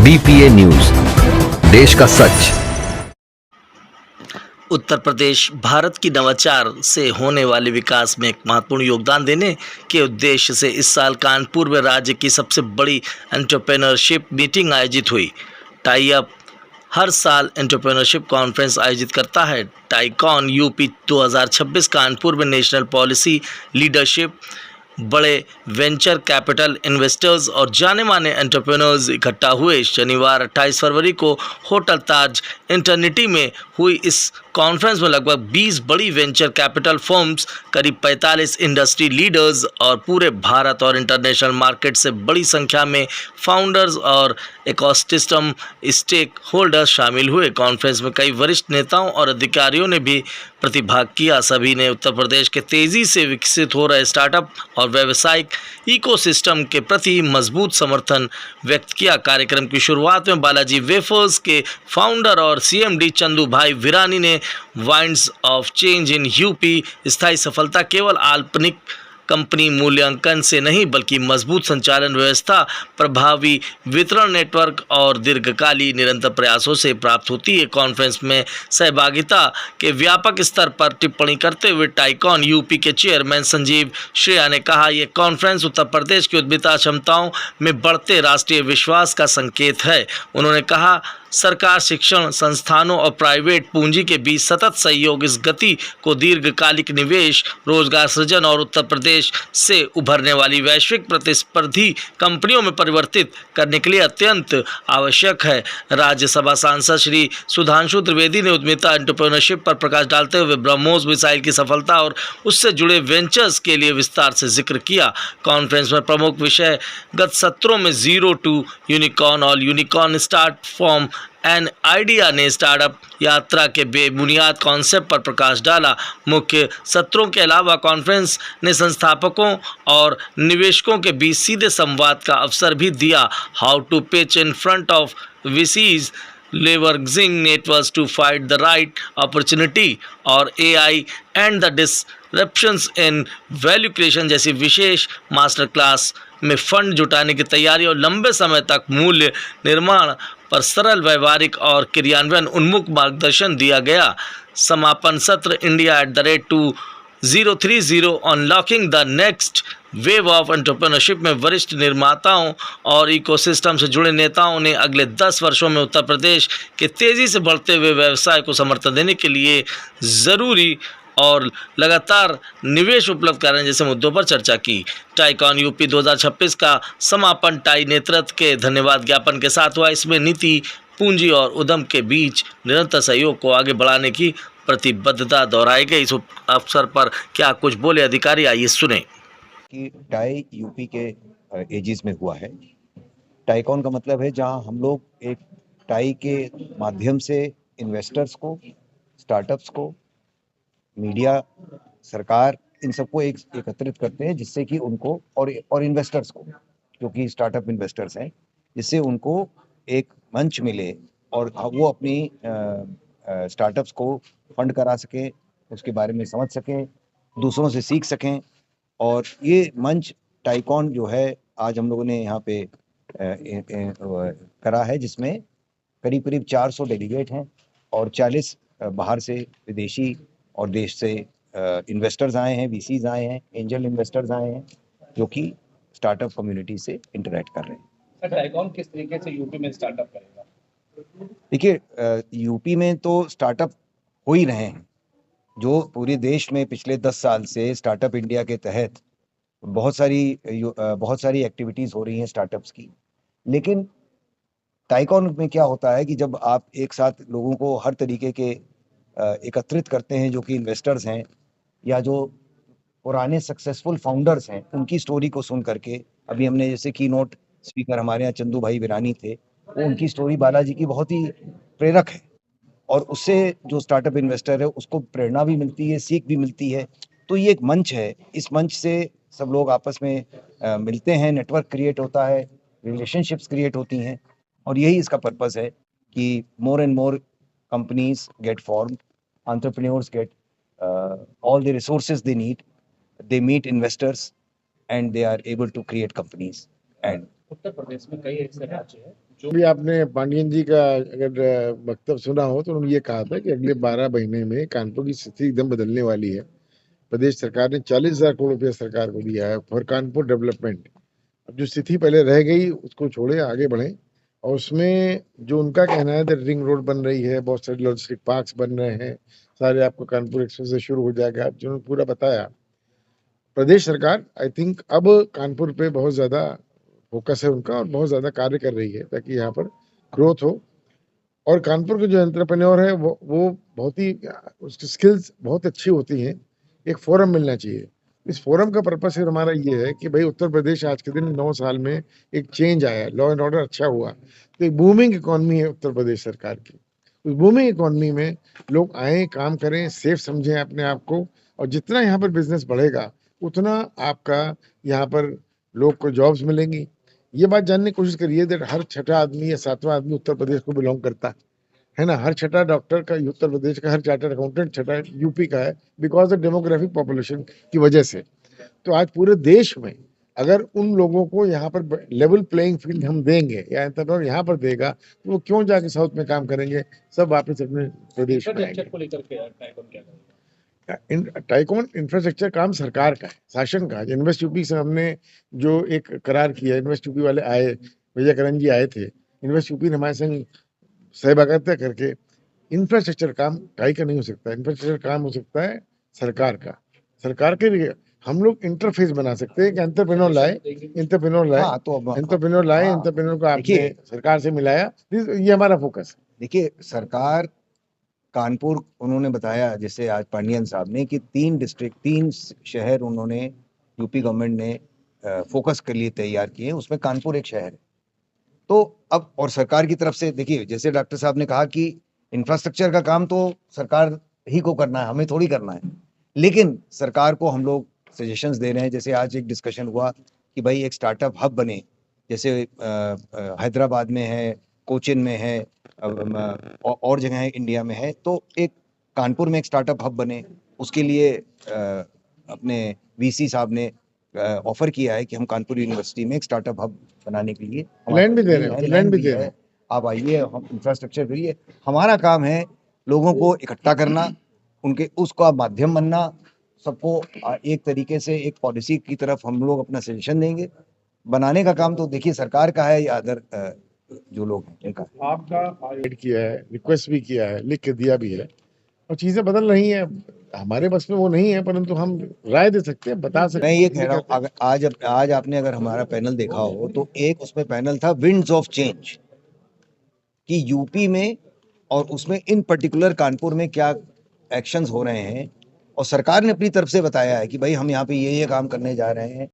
BPA news, देश का सच। उत्तर प्रदेश भारत की नवाचार से होने वाले विकास में एक महत्वपूर्ण योगदान देने के उद्देश्य से इस साल कानपुर में राज्य की सबसे बड़ी एंटरप्रेन्योरशिप मीटिंग आयोजित हुई। टाई अप हर साल एंटरप्रेन्योरशिप कॉन्फ्रेंस आयोजित करता है। टाइकॉन यूपी 2026 कानपुर में नेशनल पॉलिसी लीडरशिप, बड़े वेंचर कैपिटल इन्वेस्टर्स और जाने माने एंटरप्रेन्योर्स इकट्ठा हुए। शनिवार 28 फरवरी को होटल ताज इंटरनिटी में हुई इस कॉन्फ्रेंस में लगभग 20 बड़ी वेंचर कैपिटल फर्म्स, करीब 45 इंडस्ट्री लीडर्स और पूरे भारत और इंटरनेशनल मार्केट से बड़ी संख्या में फाउंडर्स और इकोसिस्टम स्टेक होल्डर्स शामिल हुए। कॉन्फ्रेंस में कई वरिष्ठ नेताओं और अधिकारियों ने भी प्रतिभाग किया। सभी ने उत्तर प्रदेश के तेजी से विकसित हो रहे स्टार्टअप और व्यावसायिक इकोसिस्टम के प्रति मजबूत समर्थन व्यक्त किया। कार्यक्रम की शुरुआत में बालाजी वेफर्स के फाउंडर और CMD चंदू भाई विरानी ने winds of change in UP स्थायी सफलता केवल काल्पनिक कंपनी मूल्यांकन से नहीं बल्कि मजबूत संचालन व्यवस्था, प्रभावी वितरण नेटवर्क और दीर्घकालीन निरंतर प्रयासों से प्राप्त होती है। कॉन्फ्रेंस में सहभागिता के व्यापक स्तर पर टिप्पणी करते हुए टाइकॉन यूपी के चेयरमैन संजीव श्रेया ने कहा, यह कॉन्फ्रेंस उत्तर प्रदेश की उद्यमिता क्षमताओं में बढ़ते राष्ट्रीय विश्वास का संकेत है। उन्होंने कहा, सरकार, शिक्षण संस्थानों और प्राइवेट पूंजी के बीच सतत सहयोग इस गति को दीर्घकालिक निवेश, रोजगार सृजन और उत्तर प्रदेश से उभरने वाली वैश्विक प्रतिस्पर्धी कंपनियों में परिवर्तित करने के लिए अत्यंत आवश्यक है। राज्यसभा सांसद श्री सुधांशु त्रिवेदी ने उद्यमिता एंटरप्रेन्योरशिप पर प्रकाश डालते हुए ब्रह्मोस मिसाइल की सफलता और उससे जुड़े वेंचर्स के लिए विस्तार से जिक्र किया। कॉन्फ्रेंस में प्रमुख विषय गत सत्रों में जीरो टू यूनिकॉर्न और unicorn start form an idea ने स्टार्टअप यात्रा के बेबुनियाद कॉन्सेप्ट पर प्रकाश डाला। मुख्य सत्रों के अलावा कॉन्फ्रेंस ने संस्थापकों और निवेशकों के बीच सीधे संवाद का अवसर भी दिया। How to pitch in front of VCs, leveraging networks to find the right opportunity और AI and the disruptions in value creation जैसी विशेष मास्टर क्लास में फंड जुटाने की तैयारी और लंबे समय तक मूल्य निर्माण पर सरल, व्यवहारिक और क्रियान्वयन उन्मुख मार्गदर्शन दिया गया। समापन सत्र India @2030 unlocking the next wave of entrepreneurship में वरिष्ठ निर्माताओं और इकोसिस्टम से जुड़े नेताओं ने अगले 10 वर्षों में उत्तर प्रदेश के तेजी से बढ़ते हुए व्यवसाय को समर्थन देने के लिए जरूरी और लगातार निवेश उपलब्ध कराने जैसे मुद्दों पर चर्चा की। टाइकॉन यूपी 2026 का समापन टाई नेतृत्व के धन्यवाद ज्ञापन के साथ हुआ। इसमें नीति, पूंजी और उद्यम के बीच निरंतर सहयोग को आगे बढ़ाने की प्रतिबद्धता दोहराई गई। इस अवसर पर क्या कुछ बोले अधिकारी, आइए सुने। कि टाई यूपी के एजिस में हुआ है। टाइकॉन का मतलब है जहां हम लोग एक टाई के माध्यम से इन्वेस्टर्स को, स्टार्टअप्स को, मीडिया, सरकार, इन सबको एक एकत्रित करते हैं जिससे कि उनको और इन्वेस्टर्स को, क्योंकि स्टार्टअप इन्वेस्टर्स हैं, जिससे उनको एक मंच मिले और वो अपनी स्टार्टअप्स को फंड करा सकें, उसके बारे में समझ सकें, दूसरों से सीख सकें। और ये मंच टाइकॉन जो है आज हम लोगों ने यहाँ पे करा है, जिसमें करीब करीब 400 डेलीगेट हैं और 40 बाहर से विदेशी और देश से इन्वेस्टर्स आए हैं, VCs आए हैं, एंजल इन्वेस्टर्स आए हैं, जो कि स्टार्टअप कम्युनिटी से इंटरेक्ट कर रहे हैं। सर, टाइकॉन किस तरीके से यूपी में स्टार्टअप करेगा? देखिए, यूपी में तो स्टार्टअप हो ही रहे हैं। जो पूरे देश में पिछले 10 साल से स्टार्टअप इंडिया के तहत बहुत सारी एक्टिविटीज हो रही हैं स्टार्टअप्स की। लेकिन टाइकॉन में क्या होता है कि जब आप एक साथ लोगों को हर तरीके के एकत्रित करते हैं, जो कि इन्वेस्टर्स हैं या जो पुराने सक्सेसफुल फाउंडर्स हैं, उनकी स्टोरी को सुन करके, अभी हमने जैसे कीनोट स्पीकर हमारे यहाँ चंदू भाई विरानी थे, वो उनकी स्टोरी बालाजी की बहुत ही प्रेरक है और उससे जो स्टार्टअप इन्वेस्टर है उसको प्रेरणा भी मिलती है, सीख भी मिलती है। तो ये एक मंच है, इस मंच से सब लोग आपस में मिलते हैं, नेटवर्क क्रिएट होता है, रिलेशनशिप्स क्रिएट होती हैं और यही इसका पर्पस है कि more and more companies get formed, entrepreneurs get all the resources they need, they meet investors and they are able to create companies. And Uttar Pradesh में कई ऐसे राज्य हैं भी आपने पांडियन जी का अगर वक्तव्य सुना हो तो उन्होंने ये कहा था कि अगले 12 महीने में कानपुर की स्थिति एकदम बदलने वाली है। प्रदेश सरकार ने 40,000 करोड़ रुपया सरकार को दिया है फॉर कानपुर डेवलपमेंट। अब जो स्थिति पहले रह गई उसको छोड़े, आगे बढ़े। और उसमें जो उनका कहना है कि रिंग रोड बन रही है, बहुत सारे लॉजिस्टिक पार्क्स बन रहे हैं, सारे आपको कानपुर एक्सप्रेस से शुरू हो जाएगा, जिन्होंने पूरा बताया। प्रदेश सरकार आई थिंक अब कानपुर पे बहुत ज्यादा फोकस है उनका और बहुत ज्यादा कार्य कर रही है ताकि यहाँ पर ग्रोथ हो। और कानपुर के जो एंटरप्रेन्योर है वो बहुत ही उसकी स्किल्स बहुत अच्छी होती हैं। एक फोरम मिलना चाहिए। इस फोरम का पर्पस हमारा ये है कि भाई उत्तर प्रदेश आज के दिन 9 साल में एक चेंज आया, लॉ एंड ऑर्डर अच्छा हुआ, तो एक बूमिंग इकोनॉमी है उत्तर प्रदेश सरकार की। उस बूमिंग इकोनॉमी में लोग आए, काम करें, सेफ समझें अपने आप को, और जितना यहाँ पर बिजनेस बढ़ेगा उतना आपका यहाँ पर लोग को जॉब्स मिलेंगी। ये बात जानने की कोशिश करिए कि हर छठा आदमी या सातवां आदमी उत्तर प्रदेश को बिलोंग करता है ना। हर छठा डॉक्टर का उत्तर प्रदेश का, हर चार्टर्ड अकाउंटेंट छठा यूपी का है, बिकॉज ऑफ डेमोग्राफिक पॉपुलेशन की वजह से। तो आज पूरे देश में अगर उन लोगों को यहाँ पर लेवल प्लेइंग फील्ड हम देंगे या एंटरप्रेन्योर यहाँ पर देगा तो वो क्यों जाके साउथ में काम करेंगे, सब वापस अपने प्रदेश में आएंगे। को लेकर के टाइकॉन क्या करेगा? टाइकॉन इंफ्रास्ट्रक्चर काम सरकार का है, शासन का है। इन्वेस्ट यूपी से हमने जो एक करार किया, इन्वेस्ट यूपी वाले आए, विजय करण जी आए थे, इन्वेस्ट यूपी ने हमारे संग सहभागिता करके इंफ्रास्ट्रक्चर काम काई का नहीं हो सकता। इंफ्रास्ट्रक्चर काम हो सकता है सरकार का। सरकार के लिए हम लोग इंटरफेस बना सकते हैं कि एंटरप्रेन्योर लाए, हाँ, तो अब एंटरप्रेन्योर लाए, हाँ, एंटरप्रेन्योर को आपने देखिए सरकार से मिलाया। ये हमारा फोकस है। देखिए, सरकार कानपुर उन्होंने बताया, जैसे आज पांडियन साहब ने, कि 3 डिस्ट्रिक्ट 3 शहर उन्होंने यूपी गवर्नमेंट ने फोकस के लिए तैयार किए, उसमें कानपुर एक शहर है। तो अब और सरकार की तरफ से देखिए, जैसे डॉक्टर साहब ने कहा कि इंफ्रास्ट्रक्चर का काम तो सरकार ही को करना है, हमें थोड़ी करना है, लेकिन सरकार को हम लोग सजेशंस दे रहे हैं। जैसे आज एक डिस्कशन हुआ कि भाई एक स्टार्टअप हब बने, जैसे हैदराबाद में है, कोचिन में है, और जगह है इंडिया में है, तो एक कानपुर में एक स्टार्टअप हब बने, उसके लिए अपने वीसी साहब ने ऑफर किया है कि हम कानपुर यूनिवर्सिटी में एक स्टार्टअप हब बनाने के लिए लैंड भी दे रहे हैं, लैंड भी दे रहे हैं। आप आइए, हम इंफ्रास्ट्रक्चर करिए। हमारा काम है लोगों को इकट्ठा करना, उनके उसका माध्यम बनना, सबको एक तरीके से एक पॉलिसी की तरफ हम लोग अपना सजेशन देंगे। बनाने का काम तो देखिए सरकार का है या अदर जो लोग हैं उनका। आपका एड किया है, रिक्वेस्ट भी किया है, लिख के दिया भी है, और चीजें बदल रही हैं। हमारे बस में वो नहीं है, परंतु हम राय दे सकते हैं, बता सकते मैं हैं। ये कह रहा हूँ, आज आपने अगर हमारा पैनल देखा हो तो एक उसमें पैनल था विंड्स ऑफ चेंज, कि यूपी में और उसमें इन पर्टिकुलर कानपुर में क्या एक्शंस हो रहे हैं, और सरकार ने अपनी तरफ से बताया है कि भाई हम यहाँ पे ये काम करने जा रहे हैं।